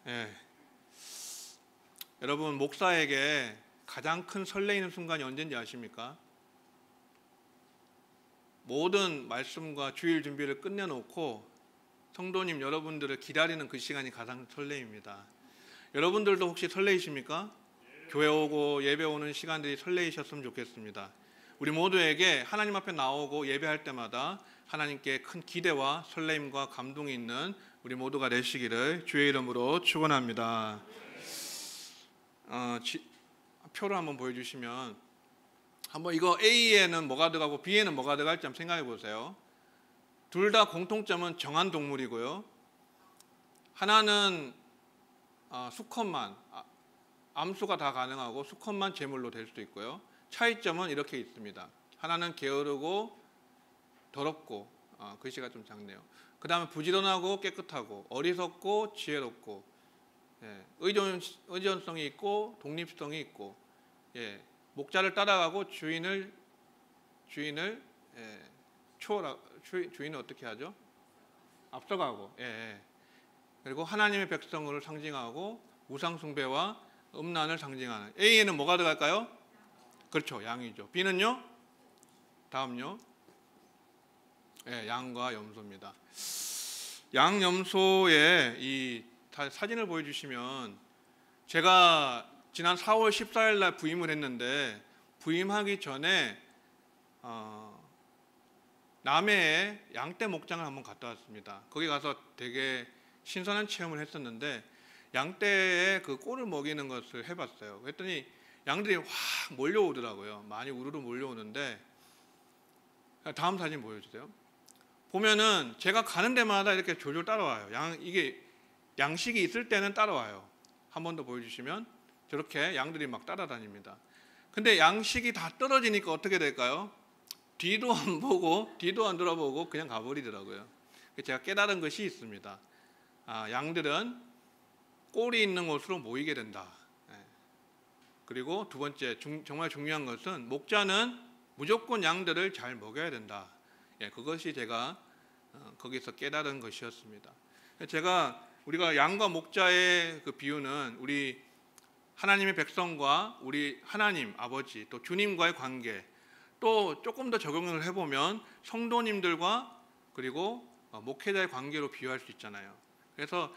예. 여러분, 목사에게 가장 큰 설레이는 순간이 언제인지 아십니까? 모든 말씀과 주일 준비를 끝내놓고 성도님 여러분들을 기다리는 그 시간이 가장 설레입니다. 여러분들도 혹시 설레이십니까? 교회 오고 예배 오는 시간들이 설레이셨으면 좋겠습니다. 우리 모두에게 하나님 앞에 나오고 예배할 때마다 하나님께 큰 기대와 설레임과 감동이 있는 우리 모두가 되시기를 주의 이름으로 축원합니다. 표를 한번 보여주시면 한번 이거 A에는 뭐가 들어가고 B에는 뭐가 들어갈지 한번 생각해 보세요. 둘 다 공통점은 정한 동물이고요. 하나는 수컷만, 암수가 다 가능하고 수컷만 제물로 될 수도 있고요. 차이점은 이렇게 있습니다. 하나는 게으르고 더럽고, 글씨가 좀 작네요. 그 다음에 부지런하고 깨끗하고 어리석고 지혜롭고, 의존성이 있고 독립성이 있고, 목자를 따라가고 주인을 주인은 어떻게 하죠? 앞서가고, 그리고 하나님의 백성을 상징하고 우상 숭배와 음란을 상징하는. A에는 뭐가 들어갈까요? 그렇죠, 양이죠. B는요? 다음요. 양과 염소입니다. 양 염소의 이 사진을 보여주시면, 제가 지난 4월 14일 날 부임을 했는데 부임하기 전에 남해에 양떼 목장을 한번 갔다 왔습니다. 거기 가서 되게 신선한 체험을 했었는데 양떼의 그 꼴을 먹이는 것을 해봤어요. 그랬더니 양들이 확 몰려오더라고요. 많이 우르르 몰려오는데, 다음 사진 보여주세요. 보면은 제가 가는 데마다 이렇게 졸졸 따라와요. 이게 양식이 있을 때는 따라와요. 한 번 더 보여주시면 저렇게 양들이 막 따라다닙니다. 근데 양식이 다 떨어지니까 어떻게 될까요? 뒤도 안 보고 뒤도 안 돌아보고 그냥 가버리더라고요. 제가 깨달은 것이 있습니다. 양들은 꼴이 있는 곳으로 모이게 된다. 그리고 두 번째, 정말 중요한 것은 목자는 무조건 양들을 잘 먹여야 된다. 그것이 제가 거기서 깨달은 것이었습니다. 우리가 양과 목자의 그 비유는 우리 하나님의 백성과 우리 하나님 아버지 또 주님과의 관계, 또 조금 더 적용을 해보면 성도님들과 그리고 목회자의 관계로 비유할 수 있잖아요. 그래서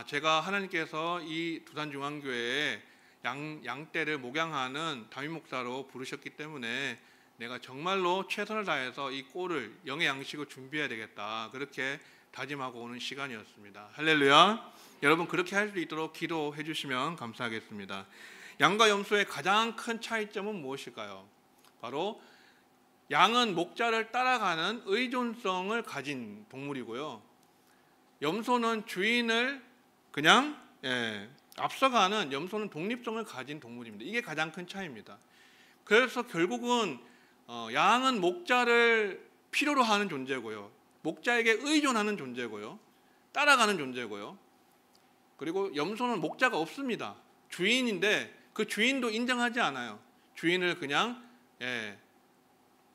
제가 하나님께서 이 두산중앙교회에 양떼를 목양하는 담임 목사로 부르셨기 때문에 내가 정말로 최선을 다해서 이 꼴을 영의 양식을 준비해야 되겠다, 그렇게 다짐하고 오는 시간이었습니다. 할렐루야. 여러분, 그렇게 할 수 있도록 기도해 주시면 감사하겠습니다. 양과 염소의 가장 큰 차이점은 무엇일까요? 바로 양은 목자를 따라가는 의존성을 가진 동물이고요, 염소는 주인을 그냥 앞서가는, 염소는 독립성을 가진 동물입니다. 이게 가장 큰 차이입니다. 그래서 결국은 양은 목자를 필요로 하는 존재고요, 목자에게 의존하는 존재고요, 따라가는 존재고요, 그리고 염소는 목자가 없습니다. 주인인데 그 주인도 인정하지 않아요. 주인을 그냥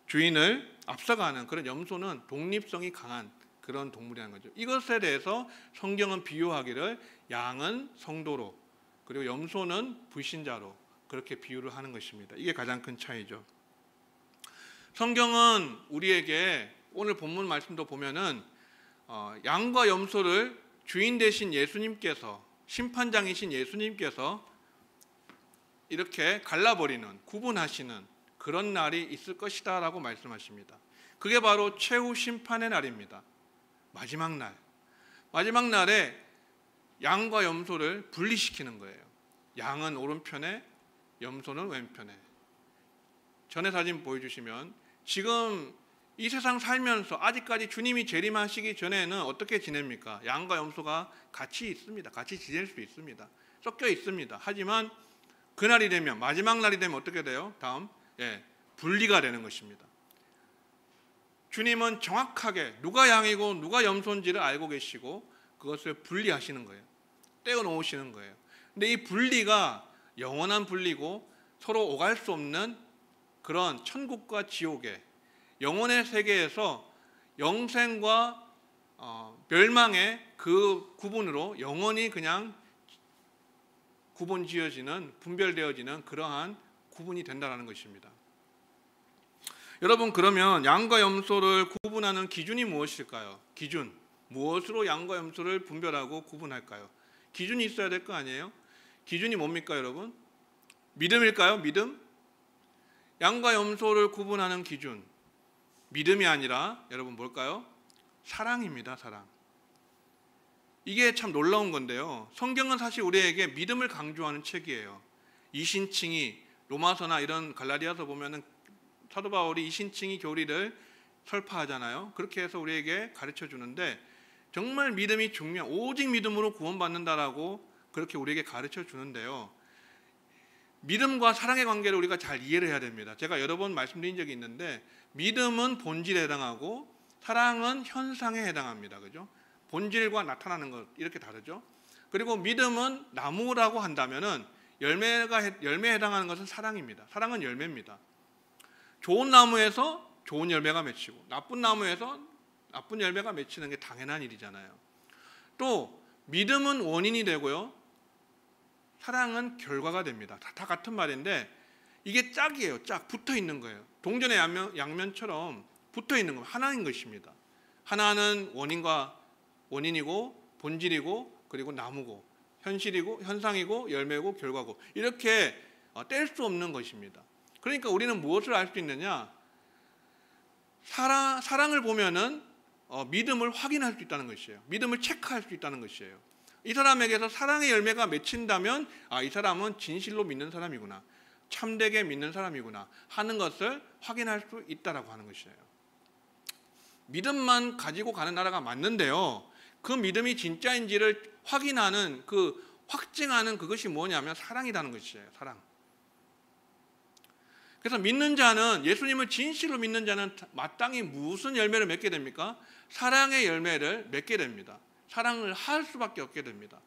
주인을 앞서가는 그런 염소는 독립성이 강한 그런 동물이라는 거죠. 이것에 대해서 성경은 비유하기를 양은 성도로, 그리고 염소는 불신자로 그렇게 비유를 하는 것입니다. 이게 가장 큰 차이죠. 성경은 우리에게 오늘 본문 말씀도 보면은 양과 염소를 주인 되신 예수님께서, 심판장이신 예수님께서 이렇게 갈라버리는, 구분하시는 그런 날이 있을 것이다 라고 말씀하십니다. 그게 바로 최후 심판의 날입니다. 마지막 날. 마지막 날에 양과 염소를 분리시키는 거예요. 양은 오른편에, 염소는 왼편에. 전에 사진 보여주시면, 지금 이 세상 살면서 아직까지 주님이 재림하시기 전에는 어떻게 지냅니까? 양과 염소가 같이 있습니다. 같이 지낼 수 있습니다. 섞여 있습니다. 하지만 그날이 되면, 마지막 날이 되면 어떻게 돼요? 다음, 분리가 되는 것입니다. 주님은 정확하게 누가 양이고 누가 염소인지를 알고 계시고 그것을 분리하시는 거예요. 떼어놓으시는 거예요. 근데 이 분리가 영원한 분리고 서로 오갈 수 없는 그런 천국과 지옥의 영혼의 세계에서 영생과 멸망의 그 구분으로 영원히 그냥 구분지어지는, 분별되어지는 그러한 구분이 된다는 것입니다. 여러분, 그러면 양과 염소를 구분하는 기준이 무엇일까요? 기준. 무엇으로 양과 염소를 분별하고 구분할까요? 기준이 있어야 될 거 아니에요? 기준이 뭡니까, 여러분? 믿음일까요? 믿음? 양과 염소를 구분하는 기준. 믿음이 아니라 여러분 뭘까요? 사랑입니다. 사랑. 이게 참 놀라운 건데요. 성경은 사실 우리에게 믿음을 강조하는 책이에요. 이신칭이 로마서나 이런 갈라디아서 보면은 사도 바울이 이신칭이 교리를 설파하잖아요. 그렇게 해서 우리에게 가르쳐 주는데 정말 믿음이 오직 믿음으로 구원받는다라고 그렇게 우리에게 가르쳐 주는데요. 믿음과 사랑의 관계를 우리가 잘 이해를 해야 됩니다. 제가 여러 번 말씀드린 적이 있는데 믿음은 본질에 해당하고 사랑은 현상에 해당합니다. 그죠? 본질과 나타나는 것 이렇게 다르죠. 그리고 믿음은 나무라고 한다면은 열매에 해당하는 것은 사랑입니다. 사랑은 열매입니다. 좋은 나무에서 좋은 열매가 맺히고 나쁜 나무에서 나쁜 열매가 맺히는 게 당연한 일이잖아요. 또 믿음은 원인이 되고요. 사랑은 결과가 됩니다. 다 같은 말인데 이게 짝이에요. 짝 붙어 있는 거예요. 동전의 양면처럼 붙어 있는 거 하나인 것입니다. 하나는 원인이고 본질이고 그리고 나무고 현실이고 현상이고 열매고 결과고 이렇게 뗄 수 없는 것입니다. 그러니까 우리는 무엇을 알 수 있느냐? 사랑을 보면은 믿음을 확인할 수 있다는 것이에요. 믿음을 체크할 수 있다는 것이에요. 이 사람에게서 사랑의 열매가 맺힌다면 이 사람은 진실로 믿는 사람이구나, 참되게 믿는 사람이구나 하는 것을 확인할 수 있다라고 하는 것이에요. 믿음만 가지고 가는 나라가 맞는데요. 그 믿음이 진짜인지를 확인하는 확증하는 그것이 뭐냐면 사랑이라는 것이에요. 사랑. 그래서 믿는 자는 예수님을 진실로 믿는 자는 마땅히 무슨 열매를 맺게 됩니까? 사랑의 열매를 맺게 됩니다. 사랑을 할 수밖에 없게 됩니다.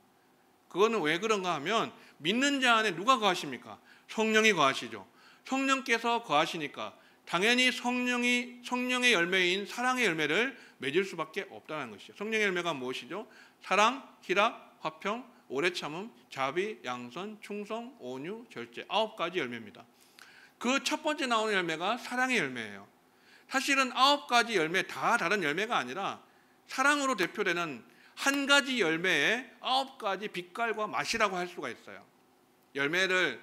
그거는 왜 그런가 하면 믿는 자 안에 누가 거하십니까? 성령이 거하시죠. 성령께서 거하시니까 당연히 성령의 열매인 사랑의 열매를 맺을 수밖에 없다는 것이죠. 성령의 열매가 무엇이죠? 사랑, 희락, 화평, 오래 참음, 자비, 양선, 충성, 온유, 절제 9가지 열매입니다. 그 첫 번째 나오는 열매가 사랑의 열매예요. 사실은 9가지 열매 다 다른 열매가 아니라 사랑으로 대표되는 한 가지 열매의 9가지 빛깔과 맛이라고 할 수가 있어요. 열매를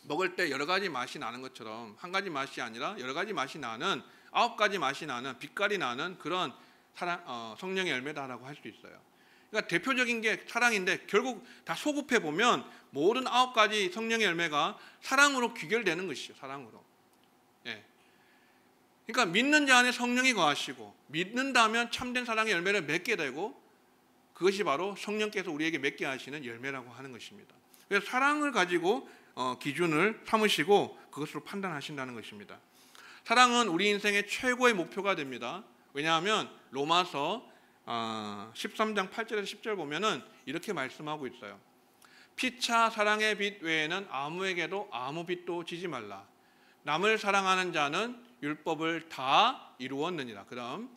먹을 때 여러 가지 맛이 나는 것처럼 한 가지 맛이 아니라 여러 가지 맛이 나는 9가지 맛이 나는 빛깔이 나는 그런 성령의 열매다라고 할 수 있어요. 그러니까 대표적인 게 사랑인데 결국 다 소급해 보면 모든 9가지 성령의 열매가 사랑으로 귀결되는 것이죠. 사랑으로. 예. 그러니까 믿는 자 안에 성령이 거하시고 믿는다면 참된 사랑의 열매를 맺게 되고 그것이 바로 성령께서 우리에게 맺게 하시는 열매라고 하는 것입니다. 그래서 사랑을 가지고 기준을 삼으시고 그것으로 판단하신다는 것입니다. 사랑은 우리 인생의 최고의 목표가 됩니다. 왜냐하면 로마서 13장 8절에서 10절 보면은 이렇게 말씀하고 있어요. 피차 사랑의 빛 외에는 아무에게도 아무 빛도 지지 말라. 남을 사랑하는 자는 율법을 다 이루었느니라. 그다음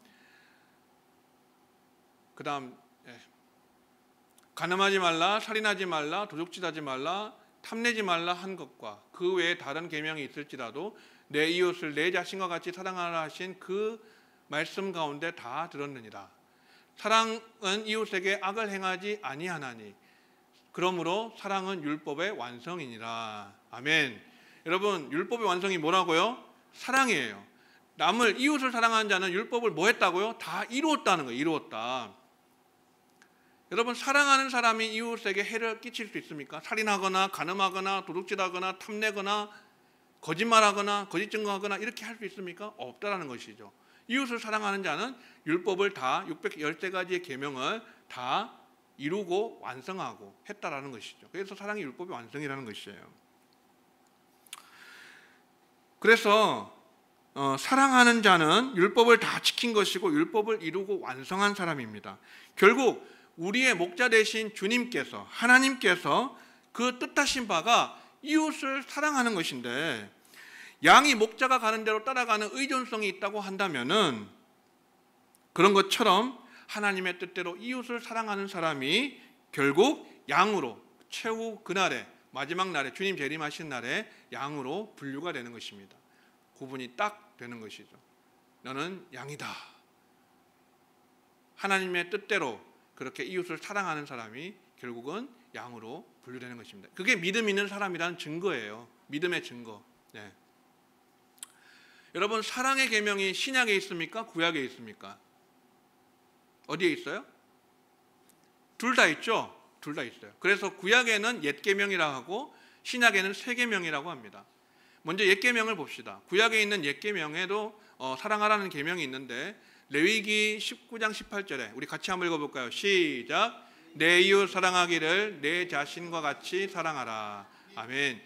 간음하지 말라, 살인하지 말라, 도둑질하지 말라, 탐내지 말라 한 것과 그 외에 다른 계명이 있을지라도 내 이웃을 내 자신과 같이 사랑하라 하신 그 말씀 가운데 다 들었느니라. 사랑은 이웃에게 악을 행하지 아니하나니 그러므로 사랑은 율법의 완성이니라. 아멘. 여러분, 율법의 완성이 뭐라고요? 사랑이에요. 이웃을 사랑하는 자는 율법을 뭐 했다고요? 다 이루었다는 거예요. 이루었다. 여러분, 사랑하는 사람이 이웃에게 해를 끼칠 수 있습니까? 살인하거나 간음하거나 도둑질하거나 탐내거나 거짓말하거나 거짓 증거하거나 이렇게 할 수 있습니까? 없다라는 것이죠. 이웃을 사랑하는 자는 율법을 다 613가지의 계명을 다 이루고 완성하고 했다라는 것이죠. 그래서 사랑이 율법의 완성이라는 것이에요. 그래서 사랑하는 자는 율법을 다 지킨 것이고 율법을 이루고 완성한 사람입니다. 결국 우리의 목자 되신 주님께서 하나님께서 그 뜻하신 바가 이웃을 사랑하는 것인데 양이 목자가 가는 대로 따라가는 의존성이 있다고 한다면은 그런 것처럼 하나님의 뜻대로 이웃을 사랑하는 사람이 결국 양으로 최후 그날에, 마지막 날에, 주님 재림하신 날에 양으로 분류가 되는 것입니다. 구분이 딱 되는 것이죠. 너는 양이다. 하나님의 뜻대로 그렇게 이웃을 사랑하는 사람이 결국은 양으로 분류되는 것입니다. 그게 믿음 있는 사람이라는 증거예요. 믿음의 증거. 네. 여러분, 사랑의 계명이 신약에 있습니까? 구약에 있습니까? 어디에 있어요? 둘 다 있죠? 둘 다 있어요. 그래서 구약에는 옛 계명이라고 하고 신약에는 새 계명이라고 합니다. 먼저 옛 계명을 봅시다. 구약에 있는 옛 계명에도 사랑하라는 계명이 있는데 레위기 19장 18절에 우리 같이 한번 읽어볼까요? 시작. 내 이웃 사랑하기를 내 자신과 같이 사랑하라. 아멘.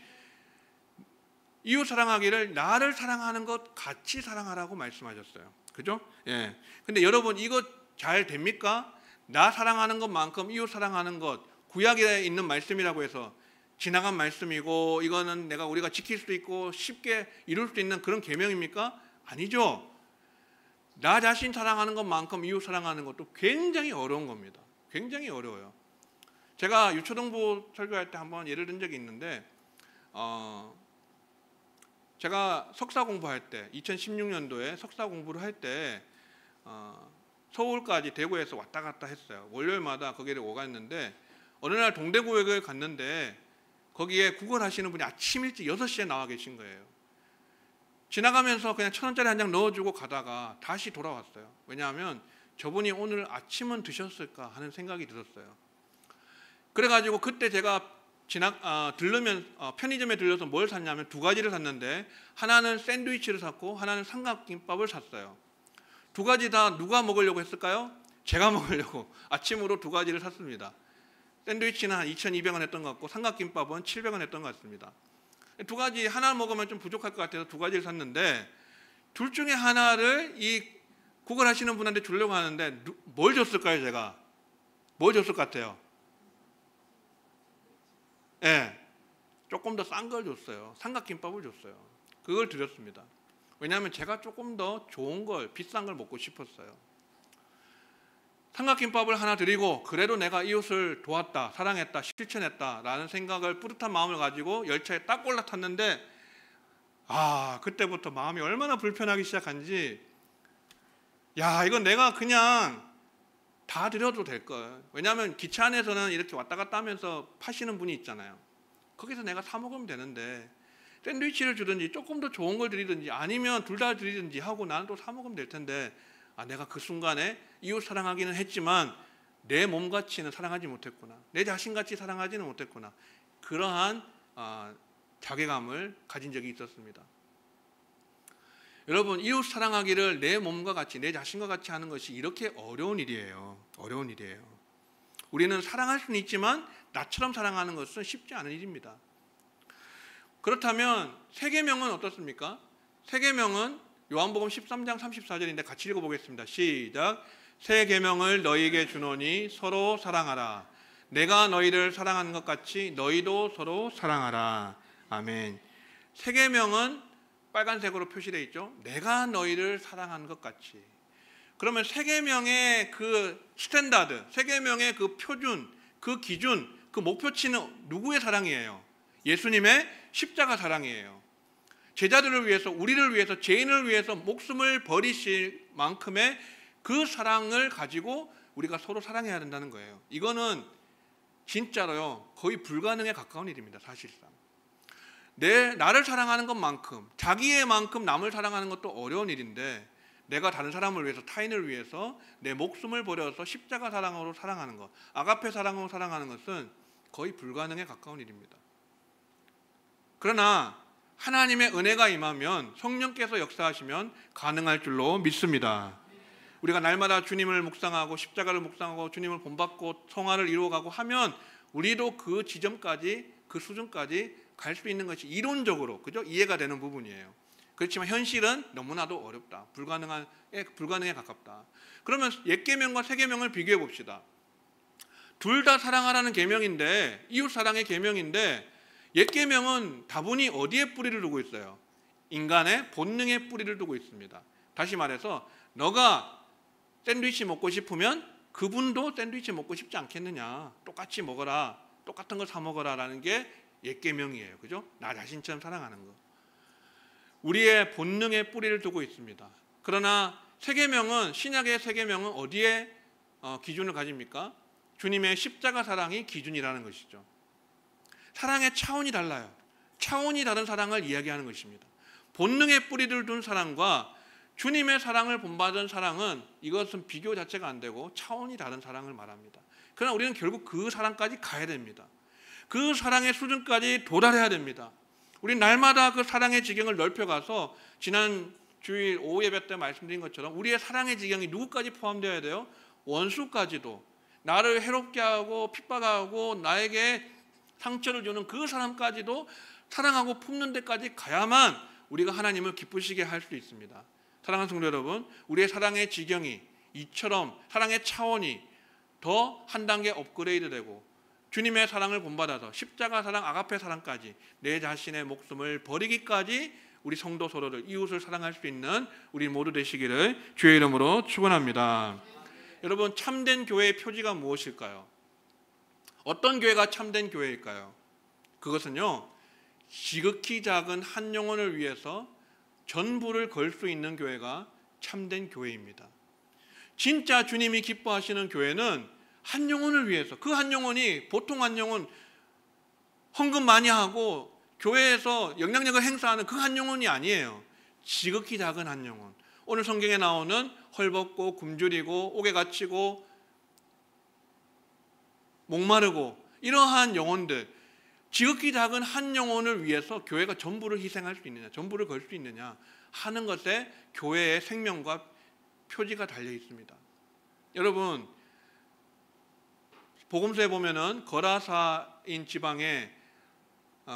이웃 사랑하기를 나를 사랑하는 것 같이 사랑하라고 말씀하셨어요. 그죠? 예. 근데 여러분, 이거 잘 됩니까? 나 사랑하는 것만큼 이웃 사랑하는 것, 구약에 있는 말씀이라고 해서 지나간 말씀이고 이거는 우리가 지킬 수 있고 쉽게 이룰 수 있는 그런 계명입니까? 아니죠. 나 자신 사랑하는 것만큼 이웃 사랑하는 것도 굉장히 어려운 겁니다. 굉장히 어려워요. 제가 유초등부 설교할 때 한번 예를 든 적이 있는데 제가 석사 공부할 때 2016년도에 석사 공부를 할 때 서울까지 대구에서 왔다 갔다 했어요. 월요일마다 거기를 오갔는데 어느 날 동대구역을 갔는데 거기에 구걸 하시는 분이 아침 일찍 6시에 나와 계신 거예요. 지나가면서 그냥 1,000원짜리 한 장 넣어주고 가다가 다시 돌아왔어요. 왜냐하면 저분이 오늘 아침은 드셨을까 하는 생각이 들었어요. 그래가지고 그때 제가 편의점에 들려서 뭘 샀냐면 두 가지를 샀는데 하나는 샌드위치를 샀고 하나는 삼각김밥을 샀어요. 두 가지 다 누가 먹으려고 했을까요? 제가 먹으려고 아침으로 두 가지를 샀습니다. 샌드위치는 한 2,200원 했던 것 같고 삼각김밥은 700원 했던 것 같습니다. 두 가지 하나 먹으면 좀 부족할 것 같아서 두 가지를 샀는데 둘 중에 하나를 이 구걸하시는 분한테 주려고 하는데 뭘 줬을까요? 제가 뭘 줬을 것 같아요? 예, 조금 더 싼 걸 줬어요. 삼각김밥을 줬어요. 그걸 드렸습니다. 왜냐하면 제가 조금 더 좋은 걸, 비싼 걸 먹고 싶었어요. 삼각김밥을 하나 드리고 그래도 내가 이웃을 도왔다, 사랑했다, 실천했다 라는 생각을, 뿌듯한 마음을 가지고 열차에 딱 올라탔는데 그때부터 마음이 얼마나 불편하기 시작한지, 이건 내가 그냥 다 드려도 될걸. 왜냐하면 기차 안에서는 이렇게 왔다 갔다 하면서 파시는 분이 있잖아요. 거기서 내가 사 먹으면 되는데 샌드위치를 주든지 조금 더 좋은 걸 드리든지 아니면 둘 다 드리든지 하고 나는 또 사 먹으면 될 텐데 내가 그 순간에 이웃 사랑하기는 했지만 내 몸같이는 사랑하지 못했구나, 내 자신같이 사랑하지는 못했구나, 그러한 자괴감을 가진 적이 있었습니다. 여러분, 이웃 사랑하기를 내 몸과 같이, 내 자신과 같이 하는 것이 이렇게 어려운 일이에요. 어려운 일이에요. 우리는 사랑할 수는 있지만 나처럼 사랑하는 것은 쉽지 않은 일입니다. 그렇다면 새 계명은 어떻습니까? 새 계명은 요한복음 13장 34절인데 같이 읽어보겠습니다. 시작. 새 계명을 너희에게 주노니 서로 사랑하라. 내가 너희를 사랑하는 것 같이 너희도 서로 사랑하라. 아멘. 새 계명은 빨간색으로 표시되어 있죠. 내가 너희를 사랑하는 것 같이. 그러면 새 계명의 그 스탠다드, 새 계명의 그 표준, 그 기준, 그 목표치는 누구의 사랑이에요? 예수님의 십자가 사랑이에요. 제자들을 위해서, 우리를 위해서, 죄인을 위해서 목숨을 버리실 만큼의 그 사랑을 가지고 우리가 서로 사랑해야 된다는 거예요. 이거는 진짜로요, 거의 불가능에 가까운 일입니다. 사실상 나를 사랑하는 것만큼, 자기의 만큼 남을 사랑하는 것도 어려운 일인데 내가 다른 사람을 위해서, 타인을 위해서 내 목숨을 버려서 십자가 사랑으로 사랑하는 것, 아가페 사랑으로 사랑하는 것은 거의 불가능에 가까운 일입니다. 그러나 하나님의 은혜가 임하면, 성령께서 역사하시면 가능할 줄로 믿습니다. 우리가 날마다 주님을 묵상하고 십자가를 묵상하고 주님을 본받고 성화를 이루어가고 하면 우리도 그 지점까지, 그 수준까지 갈 수 있는 것이 이론적으로, 그죠? 이해가 되는 부분이에요. 그렇지만 현실은 너무나도 어렵다. 불가능에 가깝다. 그러면 옛 계명과 새 계명을 비교해 봅시다. 둘 다 사랑하라는 계명인데, 이웃 사랑의 계명인데, 옛 계명은 다분히 어디에 뿌리를 두고 있어요? 인간의 본능에 뿌리를 두고 있습니다. 다시 말해서 너가 샌드위치 먹고 싶으면 그분도 샌드위치 먹고 싶지 않겠느냐, 똑같이 먹어라 똑같은 거 사 먹어라라는 게 옛 계명이에요. 그죠? 나 자신처럼 사랑하는 거. 우리의 본능의 뿌리를 두고 있습니다. 그러나 세계명은, 신약의 세계명은 어디에 기준을 가집니까? 주님의 십자가 사랑이 기준이라는 것이죠. 사랑의 차원이 달라요. 차원이 다른 사랑을 이야기하는 것입니다. 본능의 뿌리를 둔 사랑과 주님의 사랑을 본받은 사랑은, 이것은 비교 자체가 안 되고 차원이 다른 사랑을 말합니다. 그러나 우리는 결국 그 사랑까지 가야 됩니다. 그 사랑의 수준까지 도달해야 됩니다. 우리 날마다 그 사랑의 지경을 넓혀가서, 지난 주일 오후 예배 때 말씀드린 것처럼 우리의 사랑의 지경이 누구까지 포함되어야 돼요? 원수까지도, 나를 해롭게 하고 핍박하고 나에게 상처를 주는 그 사람까지도 사랑하고 품는 데까지 가야만 우리가 하나님을 기쁘시게 할 수 있습니다. 사랑하는 성도 여러분, 우리의 사랑의 지경이 이처럼, 사랑의 차원이 더 한 단계 업그레이드되고 주님의 사랑을 본받아서 십자가 사랑, 아가페 사랑까지, 내 자신의 목숨을 버리기까지 우리 성도 서로를, 이웃을 사랑할 수 있는 우리 모두 되시기를 주의 이름으로 축원합니다. 여러분, 참된 교회의 표지가 무엇일까요? 어떤 교회가 참된 교회일까요? 그것은요, 지극히 작은 한 영혼을 위해서 전부를 걸 수 있는 교회가 참된 교회입니다. 진짜 주님이 기뻐하시는 교회는 한 영혼을 위해서, 그 한 영혼이 보통 한 영혼, 헌금 많이 하고 교회에서 영향력을 행사하는 그 한 영혼이 아니에요. 지극히 작은 한 영혼. 오늘 성경에 나오는 헐벗고 굶주리고 옥에 갇히고 목마르고 이러한 영혼들, 지극히 작은 한 영혼을 위해서 교회가 전부를 희생할 수 있느냐, 전부를 걸 수 있느냐 하는 것에 교회의 생명과 표지가 달려 있습니다. 여러분, 복음서에 보면은 거라사인 지방에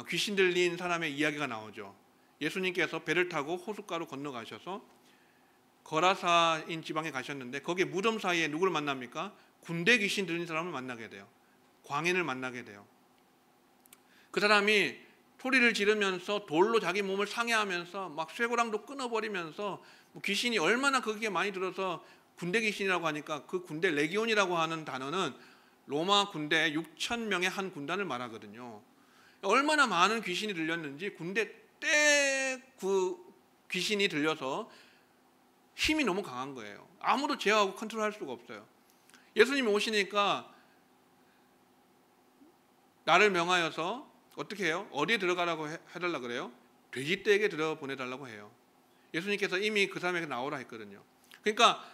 귀신 들린 사람의 이야기가 나오죠. 예수님께서 배를 타고 호숫가로 건너가셔서 거라사인 지방에 가셨는데, 거기에 무덤 사이에 누구를 만납니까? 군대 귀신 들린 사람을 만나게 돼요. 광인을 만나게 돼요. 그 사람이 소리를 지르면서 돌로 자기 몸을 상해하면서 막 쇠고랑도 끊어버리면서, 귀신이 얼마나 거기에 많이 들어서 군대 귀신이라고 하니까, 그 군대 레기온이라고 하는 단어는 로마 군대 6천 명의 한 군단을 말하거든요. 얼마나 많은 귀신이 들렸는지, 군대 때 그 귀신이 들려서 힘이 너무 강한 거예요. 아무도 제어하고 컨트롤할 수가 없어요. 예수님이 오시니까 나를 명하여서 어떻게 해요? 어디에 들어가라고 해달라 그래요? 돼지떼에게 들어보내달라고 해요. 예수님께서 이미 그 사람에게 나오라 했거든요. 그러니까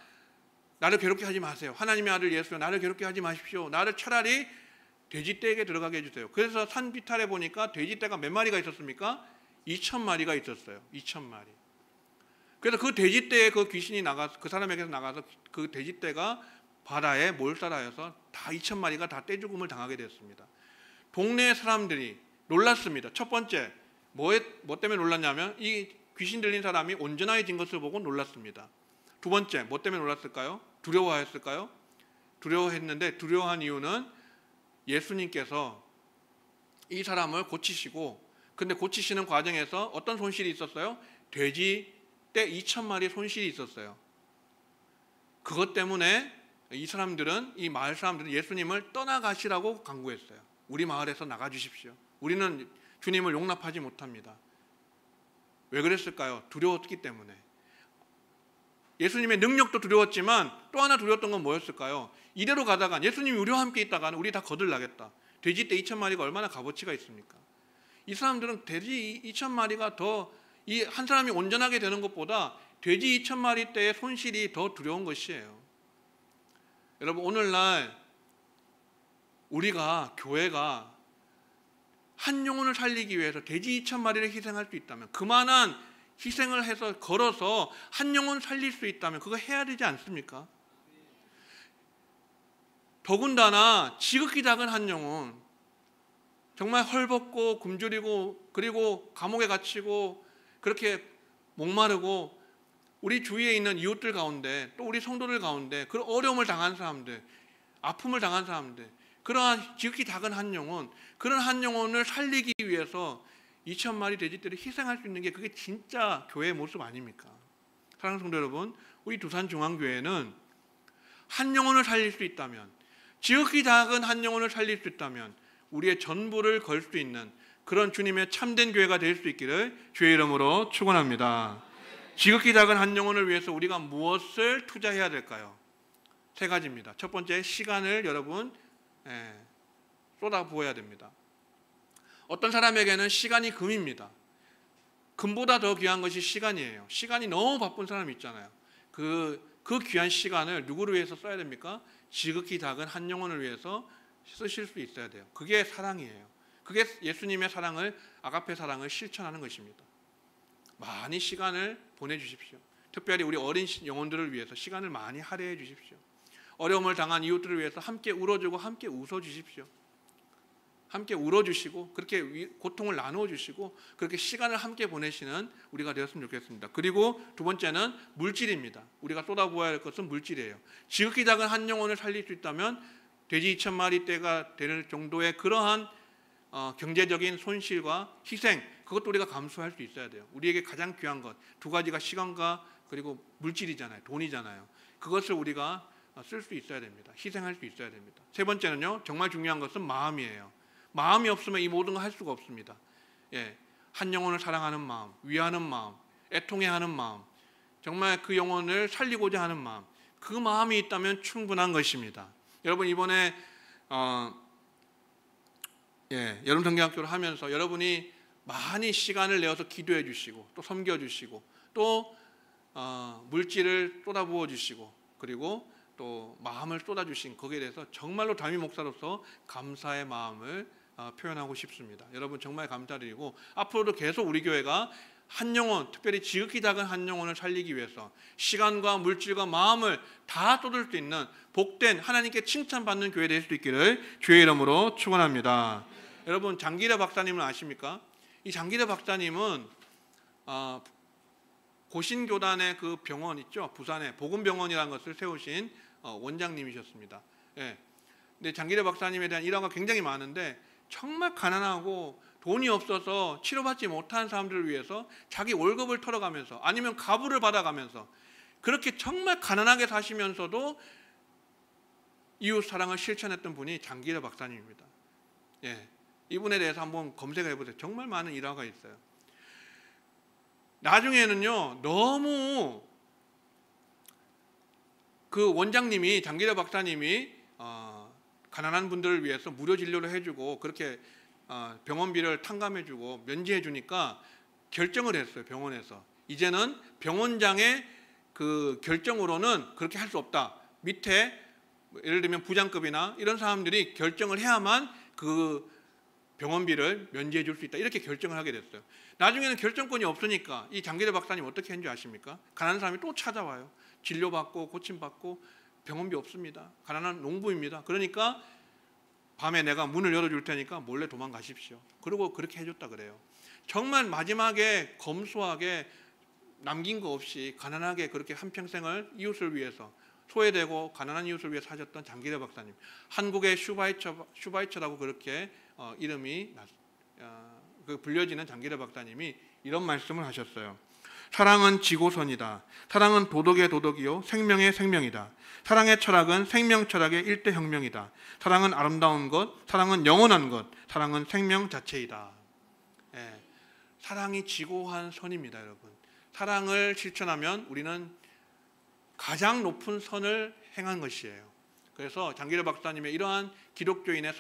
나를 괴롭게 하지 마세요. 하나님의 아들 예수여, 나를 괴롭게 하지 마십시오. 나를 차라리 돼지떼에게 들어가게 해주세요. 그래서 산 비탈에 보니까 돼지떼가 몇 마리가 있었습니까? 2,000마리가 있었어요. 2,000마리. 그래서 그 돼지떼에 그 귀신이 나가서, 그 사람에게서 나가서 그 돼지떼가 바다에 몰살하여서 다 2,000마리가 다 떼죽음을 당하게 되었습니다. 동네 사람들이 놀랐습니다. 첫 번째, 뭐 때문에 놀랐냐면, 이 귀신 들린 사람이 온전해진 것을 보고 놀랐습니다. 두 번째, 뭐 때문에 놀랐을까요? 두려워했을까요? 두려워했는데, 두려워한 이유는 예수님께서 이 사람을 고치시고, 근데 고치시는 과정에서 어떤 손실이 있었어요? 돼지 떼 2,000마리 손실이 있었어요. 그것 때문에 이 사람들은, 이 마을 사람들은 예수님을 떠나가시라고 간구했어요. 우리 마을에서 나가주십시오. 우리는 주님을 용납하지 못합니다. 왜 그랬을까요? 두려웠기 때문에. 예수님의 능력도 두려웠지만 또 하나 두려웠던 건 뭐였을까요? 이대로 가다가, 예수님이 우리와 함께 있다가는 우리 다 거들나겠다. 돼지떼 2,000마리가 얼마나 값어치가 있습니까? 이 사람들은 돼지 2,000마리가 더, 이 한 사람이 온전하게 되는 것보다 돼지 2,000마리 떼의 손실이 더 두려운 것이에요. 여러분, 오늘날 우리가, 교회가 한 영혼을 살리기 위해서 돼지 2,000마리를 희생할 수 있다면, 그만한 희생을 해서 걸어서 한 영혼을 살릴 수 있다면 그거 해야 되지 않습니까? 더군다나 지극히 작은 한 영혼, 정말 헐벗고 굶주리고 그리고 감옥에 갇히고 그렇게 목마르고 우리 주위에 있는 이웃들 가운데, 또 우리 성도들 가운데 그런 어려움을 당한 사람들, 아픔을 당한 사람들, 그러한 지극히 작은 한 영혼, 그런 한 영혼을 살리기 위해서 2,000마리 돼지떼를 희생할 수 있는 게, 그게 진짜 교회의 모습 아닙니까? 사랑하는 성도 여러분, 우리 두산중앙교회는 한 영혼을 살릴 수 있다면, 지극히 작은 한 영혼을 살릴 수 있다면, 우리의 전부를 걸 수 있는 그런 주님의 참된 교회가 될 수 있기를 주의 이름으로 축원합니다. 지극히 작은 한 영혼을 위해서 우리가 무엇을 투자해야 될까요? 세 가지입니다. 첫 번째, 시간을 여러분 쏟아부어야 됩니다. 어떤 사람에게는 시간이 금입니다. 금보다 더 귀한 것이 시간이에요. 시간이 너무 바쁜 사람이 있잖아요. 그 귀한 시간을 누구를 위해서 써야 됩니까? 지극히 작은 한 영혼을 위해서 쓰실 수 있어야 돼요. 그게 사랑이에요. 그게 예수님의 사랑을, 아가페 사랑을 실천하는 것입니다. 많이 시간을 보내주십시오. 특별히 우리 어린 영혼들을 위해서 시간을 많이 할애해 주십시오. 어려움을 당한 이웃들을 위해서 함께 울어주고 함께 웃어주십시오. 함께 울어주시고 그렇게 고통을 나누어주시고 그렇게 시간을 함께 보내시는 우리가 되었으면 좋겠습니다. 그리고 두 번째는 물질입니다. 우리가 쏟아부어야 할 것은 물질이에요. 지극히 작은 한 영혼을 살릴 수 있다면 돼지 2,000마리떼가 될 정도의 그러한 경제적인 손실과 희생, 그것도 우리가 감수할 수 있어야 돼요. 우리에게 가장 귀한 것 두 가지가 시간과 그리고 물질이잖아요. 돈이잖아요. 그것을 우리가 쓸 수 있어야 됩니다. 희생할 수 있어야 됩니다. 세 번째는요, 정말 중요한 것은 마음이에요. 마음이 없으면 이 모든 걸 할 수가 없습니다. 한 영혼을 사랑하는 마음, 위하는 마음, 애통해하는 마음, 정말 그 영혼을 살리고자 하는 마음, 그 마음이 있다면 충분한 것입니다. 여러분 이번에 여름 성경학교를 하면서 여러분이 많이 시간을 내어서 기도해 주시고 또 섬겨 주시고 또 물질을 쏟아부어 주시고 그리고 또 마음을 쏟아 주신 거기에 대해서 정말로 담임 목사로서 감사의 마음을 표현하고 싶습니다. 여러분 정말 감사드리고 앞으로도 계속 우리 교회가 한 영혼, 특별히 지극히 작은 한 영혼을 살리기 위해서 시간과 물질과 마음을 다 쏟을 수 있는 복된 하나님께 칭찬받는 교회 될 수 있기를 주의 이름으로 축원합니다. 여러분 장기래 박사님을 아십니까? 이 장기래 박사님은 고신교단의 그 병원 있죠, 부산에 복음병원이라는 것을 세우신 원장님이셨습니다. 근데 장기래 박사님에 대한 일화가 굉장히 많은데 정말 가난하고 돈이 없어서 치료받지 못한 사람들을 위해서 자기 월급을 털어가면서 아니면 가부를 받아가면서 그렇게 정말 가난하게 사시면서도 이웃 사랑을 실천했던 분이 장기래 박사님입니다. 이분에 대해서 한번 검색해 보세요. 정말 많은 일화가 있어요. 나중에는요, 너무 그 원장님이, 장기래 박사님이 가난한 분들을 위해서 무료 진료를 해주고 그렇게 병원비를 탕감해주고 면제해주니까 결정을 했어요. 병원에서 이제는 병원장의 그 결정으로는 그렇게 할 수 없다. 밑에 예를 들면 부장급이나 이런 사람들이 결정을 해야만 그 병원비를 면제해 줄 수 있다. 이렇게 결정을 하게 됐어요. 나중에는 결정권이 없으니까 이 장기래 박사님 어떻게 했는지 아십니까? 가난한 사람이 또 찾아와요. 진료받고 고침받고 병원비 없습니다. 가난한 농부입니다. 그러니까 밤에 내가 문을 열어줄 테니까 몰래 도망가십시오. 그리고 그렇게 해줬다 그래요. 정말 마지막에 검소하게 남긴 거 없이 가난하게 그렇게 한평생을 이웃을 위해서 소외되고 가난한 이웃을 위해 사셨던 장기래 박사님. 한국의 슈바이처라고 그렇게 이름이 불려지는 장기래 박사님이 이런 말씀을 하셨어요. 사랑은 지고선이다. 사랑은 도덕의 도덕이요 생명의 생명이다. 사랑의 철학은 생명 철학의 일대 혁명이다. 사랑은 아름다운 것, 사랑은 영원한 것, 사랑은 생명 자체이다. 사랑이 지고한 선입니다, 여러분. 사랑을 실천하면 우리는 가장 높은 선을 행한 것이에요. 그래서 장기래 박사님의 이러한 기독교인의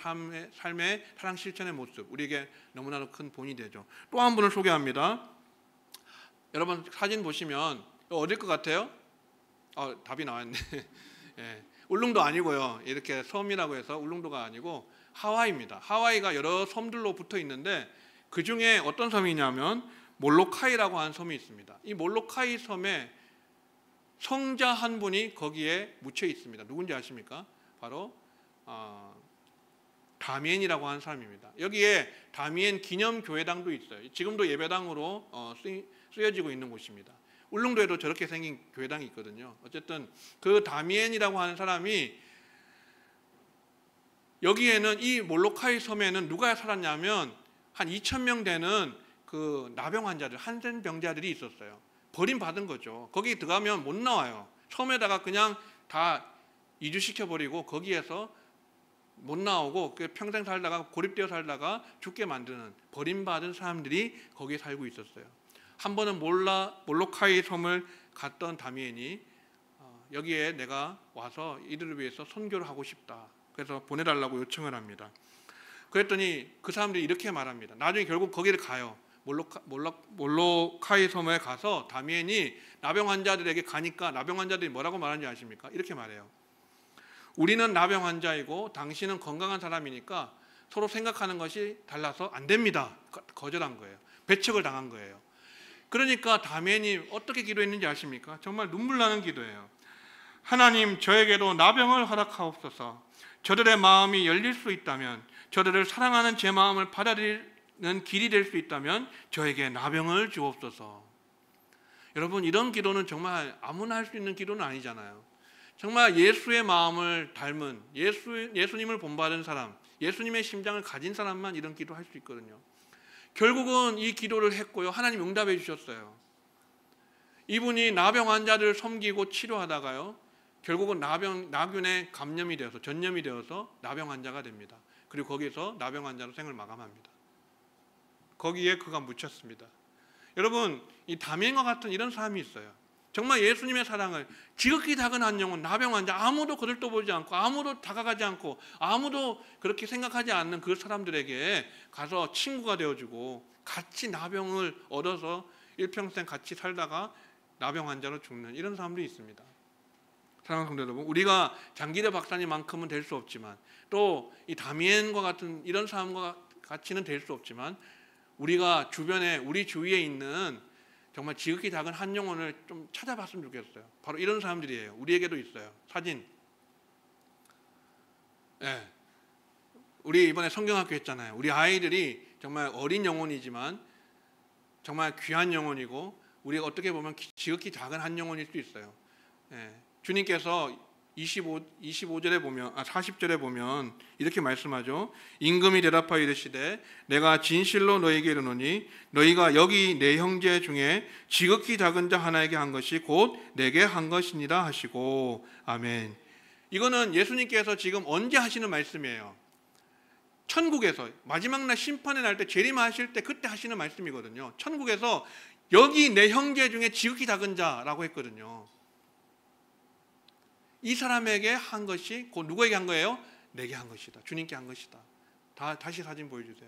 삶의 사랑 실천의 모습, 우리에게 너무나도 큰 본이 되죠. 또 한 분을 소개합니다. 여러분 사진 보시면 어딜 것 같아요? 답이 나왔네. 울릉도 아니고요. 이렇게 섬이라고 해서 울릉도가 아니고 하와이입니다. 하와이가 여러 섬들로 붙어 있는데 그 중에 어떤 섬이냐면 몰로카이라고 하는 섬이 있습니다. 이 몰로카이 섬에 성자 한 분이 거기에 묻혀 있습니다. 누군지 아십니까? 바로 다미엔이라고 하는 사람입니다. 여기에 다미엔 기념교회당도 있어요. 지금도 예배당으로 쓰여지고 있는 곳입니다. 울릉도에도 저렇게 생긴 교회당이 있거든요. 어쨌든 그 다미엔이라고 하는 사람이 여기에는 이 몰로카이 섬에는 누가 살았냐면 한 2,000명 되는 그 나병 환자들, 한센병자들이 있었어요. 버림받은 거죠. 거기 들어가면 못 나와요. 섬에다가 그냥 다 이주시켜버리고 거기에서 못 나오고 평생 살다가 고립되어 살다가 죽게 만드는 버림받은 사람들이 거기에 살고 있었어요. 한 번은 몰로카이 섬을 갔던 다미엘이 여기에 내가 와서 이들을 위해서 선교를 하고 싶다. 그래서 보내달라고 요청을 합니다. 그랬더니 그 사람들이 이렇게 말합니다. 나중에 결국 거기를 가요. 몰로카이 섬에 가서 다미엘이 나병 환자들에게 가니까 나병 환자들이 뭐라고 말하는지 아십니까? 이렇게 말해요. 우리는 나병 환자이고 당신은 건강한 사람이니까 서로 생각하는 것이 달라서 안 됩니다. 거절한 거예요. 배척을 당한 거예요. 그러니까 다미엘이 어떻게 기도했는지 아십니까? 정말 눈물 나는 기도예요. 하나님, 저에게도 나병을 허락하옵소서. 저들의 마음이 열릴 수 있다면, 저들을 사랑하는 제 마음을 받아들이는 길이 될 수 있다면 저에게 나병을 주옵소서. 여러분, 이런 기도는 정말 아무나 할 수 있는 기도는 아니잖아요. 정말 예수의 마음을 닮은, 예수님을 본받은 사람, 예수님의 심장을 가진 사람만 이런 기도 할 수 있거든요. 결국은 이 기도를 했고요, 하나님 응답해 주셨어요. 이분이 나병 환자들을 섬기고 치료하다가요, 결국은 나균에 감염이 되어서, 전염이 되어서 나병 환자가 됩니다. 그리고 거기서 나병 환자로 생을 마감합니다. 거기에 그가 묻혔습니다. 여러분, 이 다미엘과 같은 이런 사람이 있어요. 정말 예수님의 사랑을, 지극히 작은 한 영혼, 나병 환자, 아무도 거들떠보지 않고, 아무도 다가가지 않고, 아무도 그렇게 생각하지 않는 그 사람들에게 가서 친구가 되어주고 같이 나병을 얻어서 일평생 같이 살다가 나병 환자로 죽는 이런 사람들이 있습니다. 사랑하는 성도 여러분, 우리가 장기대 박사님만큼은 될 수 없지만, 또 이 다미엘과 같은 이런 사람과 같이는 될 수 없지만, 우리가 주변에, 우리 주위에 있는 정말 지극히 작은 한 영혼을 좀 찾아봤으면 좋겠어요. 바로 이런 사람들이에요. 우리에게도 있어요. 사진. 네. 우리 이번에 성경학교 했잖아요. 우리 아이들이 정말 어린 영혼이지만 정말 귀한 영혼이고, 우리가 어떻게 보면 지극히 작은 한 영혼일 수 있어요. 네. 주님께서 40절에 보면 이렇게 말씀하죠. 임금이 대답하여 이르시되 내가 진실로 너희에게 이르노니 너희가 여기 내 형제 중에 지극히 작은 자 하나에게 한 것이 곧 내게 한 것이니라 하시고. 아멘. 이거는 예수님께서 지금 언제 하시는 말씀이에요? 천국에서 마지막 날 심판의 날 때 재림하실 때 그때 하시는 말씀이거든요. 천국에서 여기 내 형제 중에 지극히 작은 자라고 했거든요. 이 사람에게 한 것이 곧 누구에게 한 거예요? 내게 한 것이다. 주님께 한 것이다. 다시 사진 보여주세요.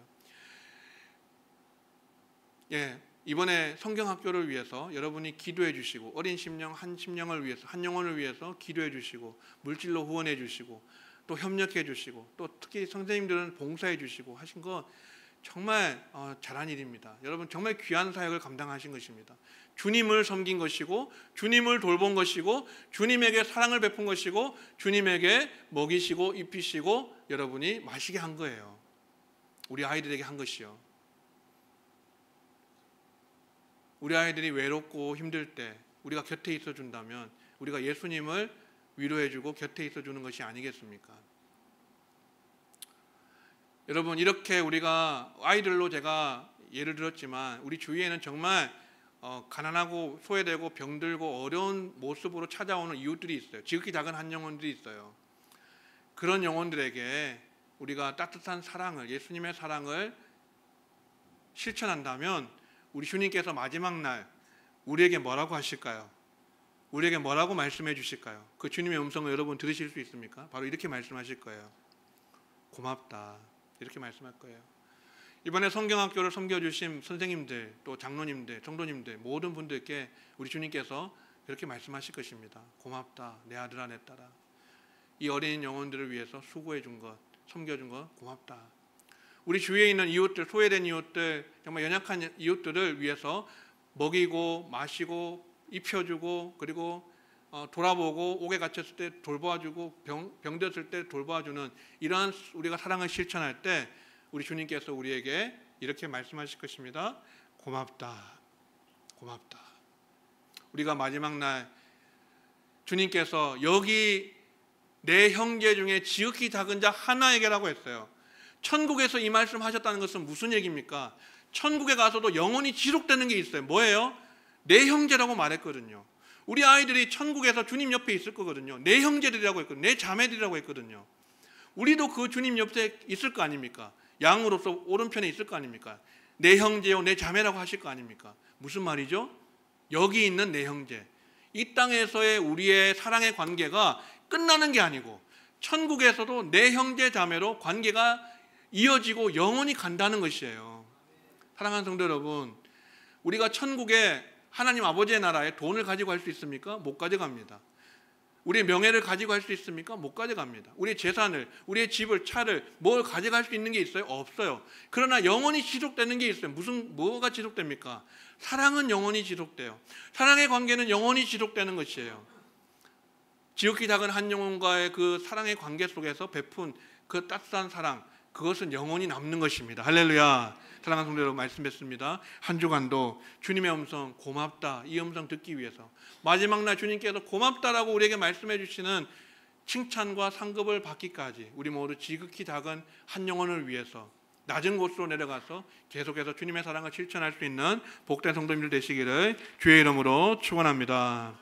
예, 이번에 성경학교를 위해서 여러분이 기도해 주시고, 어린 심령 한 심령을 위해서, 한 영혼을 위해서 기도해 주시고, 물질로 후원해 주시고, 또 협력해 주시고, 또 특히 선생님들은 봉사해 주시고 하신 거 정말 잘한 일입니다. 여러분, 정말 귀한 사역을 감당하신 것입니다. 주님을 섬긴 것이고, 주님을 돌본 것이고, 주님에게 사랑을 베푼 것이고, 주님에게 먹이시고 입히시고 여러분이 마시게 한 거예요. 우리 아이들에게 한 것이요. 우리 아이들이 외롭고 힘들 때 우리가 곁에 있어 준다면 우리가 예수님을 위로해 주고 곁에 있어 주는 것이 아니겠습니까? 여러분, 이렇게 우리가 아이들로 제가 예를 들었지만 우리 주위에는 정말 가난하고 소외되고 병들고 어려운 모습으로 찾아오는 이웃들이 있어요. 지극히 작은 한 영혼들이 있어요. 그런 영혼들에게 우리가 따뜻한 사랑을, 예수님의 사랑을 실천한다면 우리 주님께서 마지막 날 우리에게 뭐라고 하실까요? 우리에게 뭐라고 말씀해 주실까요? 그 주님의 음성을 여러분 들으실 수 있습니까? 바로 이렇게 말씀하실 거예요. 고맙다. 이렇게 말씀할 거예요. 이번에 성경학교를 섬겨주신 선생님들, 또 장로님들, 성도님들 모든 분들께 우리 주님께서 그렇게 말씀하실 것입니다. 고맙다, 내 아들아 내 딸아. 이 어린 영혼들을 위해서 수고해 준 것, 섬겨준 것 고맙다. 우리 주위에 있는 이웃들, 소외된 이웃들, 정말 연약한 이웃들을 위해서 먹이고 마시고 입혀주고, 그리고 돌아보고, 옥에 갇혔을 때 돌보아주고, 병들었을 때 돌보아주는 이러한 우리가 사랑을 실천할 때 우리 주님께서 우리에게 이렇게 말씀하실 것입니다. 고맙다, 고맙다. 우리가 마지막 날 주님께서 여기 내 형제 중에 지극히 작은 자 하나에게라고 했어요. 천국에서 이 말씀 하셨다는 것은 무슨 얘기입니까? 천국에 가서도 영원히 지속되는 게 있어요. 뭐예요? 내 형제라고 말했거든요. 우리 아이들이 천국에서 주님 옆에 있을 거거든요. 내 형제들이라고 했거든요. 내 자매들이라고 했거든요. 우리도 그 주님 옆에 있을 거 아닙니까? 양으로서 오른편에 있을 거 아닙니까? 내 형제요 내 자매라고 하실 거 아닙니까? 무슨 말이죠? 여기 있는 내 형제, 이 땅에서의 우리의 사랑의 관계가 끝나는 게 아니고 천국에서도 내 형제 자매로 관계가 이어지고 영원히 간다는 것이에요. 사랑하는 성도 여러분, 우리가 천국에 하나님 아버지의 나라에 돈을 가지고 갈 수 있습니까? 못 가져갑니다. 우리의 명예를 가지고 갈 수 있습니까? 못 가져갑니다. 우리의 재산을, 우리의 집을, 차를 뭘 가져갈 수 있는 게 있어요? 없어요. 그러나 영원히 지속되는 게 있어요. 뭐가 지속됩니까? 사랑은 영원히 지속돼요. 사랑의 관계는 영원히 지속되는 것이에요. 지극히 작은 한 영혼과의 그 사랑의 관계 속에서 베푼 그 따뜻한 사랑, 그것은 영원히 남는 것입니다. 할렐루야. 사랑하는 성도 여러분, 말씀 뵙습니다. 한 주간도 주님의 음성, 고맙다, 이 음성 듣기 위해서 마지막 날 주님께서 고맙다라고 우리에게 말씀해 주시는 칭찬과 상급을 받기까지 우리 모두 지극히 작은 한 영혼을 위해서 낮은 곳으로 내려가서 계속해서 주님의 사랑을 실천할 수 있는 복된 성도님들 되시기를 주의 이름으로 축원합니다.